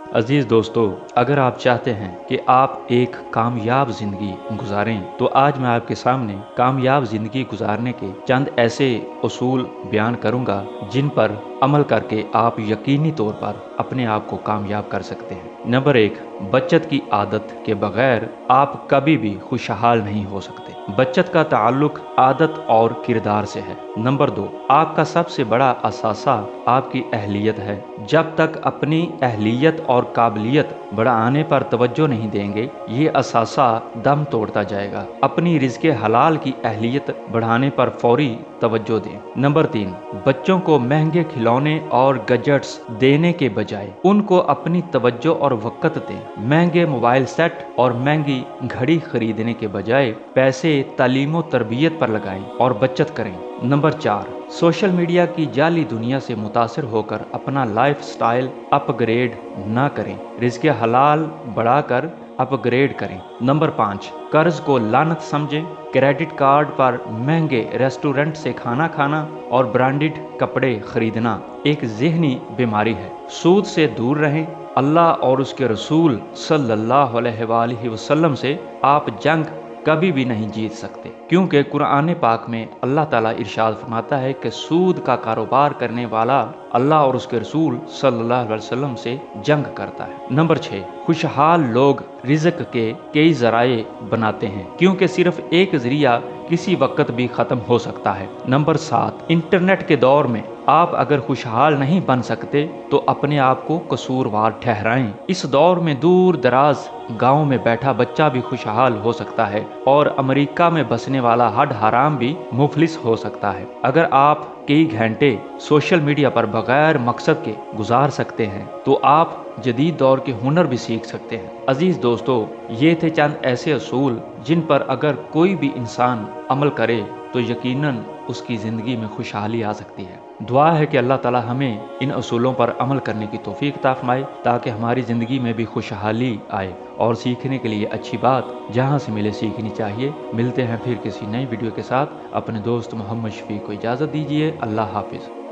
अजीज दोस्तों, अगर आप चाहते हैं कि आप एक कामयाब जिंदगी गुजारें तो आज मैं आपके सामने कामयाब जिंदगी गुजारने के चंद ऐसे उसूल बयान करूंगा जिन पर अमल करके आप यकीनी तौर पर अपने आप को कामयाब कर सकते हैं। नंबर 1, बचत की आदत के बगैर आप कभी भी खुशहाल नहीं हो सकते। बचत का ताल्लुक आदत और किरदार से है। नंबर 2, आपका सबसे बड़ा असासा आपकी अहलियत है। जब तक अपनी अहलियत और काबिलियत बढ़ाने पर तवज्जो नहीं देंगे, ये असासा दम तोड़ता जाएगा। अपनी रिज़्क़े हलाल की अहलियत बढ़ाने पर फौरी तवज्जो दें। नंबर 3, बच्चों को महंगे खिलौने और गैजेट्स देने के बजाय उनको अपनी तवज्जो और वक़्त दें। महंगे मोबाइल सेट और महंगी घड़ी खरीदने के बजाय पैसे तालीम और तरबियत पर लगाएं और बचत करें। नंबर 4, सोशल मीडिया की जाली दुनिया से मुतासिर होकर अपना लाइफ स्टाइल अपग्रेड ना करें, रिज़्क़े हलाल बढ़ाकर अपग्रेड करें। नंबर 5, कर्ज को लानत समझें। क्रेडिट कार्ड पर महंगे रेस्टोरेंट से खाना खाना और ब्रांडेड कपड़े खरीदना एक ज़हनी बीमारी है। सूद से दूर रहें। अल्लाह और उसके रसूल सल्लल्लाहु अलैहि वसल्लम से आप जंग कभी भी नहीं जीत सकते, क्योंकि कुरान पाक में अल्लाह ताला इरशाद फरमाता है कि सूद का कारोबार करने वाला अल्लाह और उसके रसूल सल्लल्लाहु अलैहि वसल्लम से जंग करता है। नंबर 6, खुशहाल लोग रिज़्क़ के कई ज़राए बनाते हैं, क्योंकि सिर्फ एक ज़रिया किसी वक्त भी ख़त्म हो सकता है। नंबर 7, इंटरनेट के दौर में आप अगर खुशहाल नहीं बन सकते तो अपने आप को कसूरवार ठहराएं। इस दौर में दूर दराज गांव में बैठा बच्चा भी खुशहाल हो सकता है और अमेरिका में बसने वाला हड हराम भी मुफलिस हो सकता है। अगर आप कई घंटे सोशल मीडिया पर बगैर मकसद के गुजार सकते हैं तो आप जदीद दौर के हुनर भी सीख सकते हैं। अजीज दोस्तों, ये थे चंद ऐसे असूल जिन पर अगर कोई भी इंसान अमल करे तो यकीनन उसकी ज़िंदगी में खुशहाली आ सकती है। दुआ है कि अल्लाह ताला हमें इन असूलों पर अमल करने की तौफीक अता फरमाए ताकि हमारी ज़िंदगी में भी खुशहाली आए। और सीखने के लिए अच्छी बात जहाँ से मिले सीखनी चाहिए। मिलते हैं फिर किसी नई वीडियो के साथ। अपने दोस्त मोहम्मद शफीक को इजाज़त दीजिए। अल्लाह हाफिज़।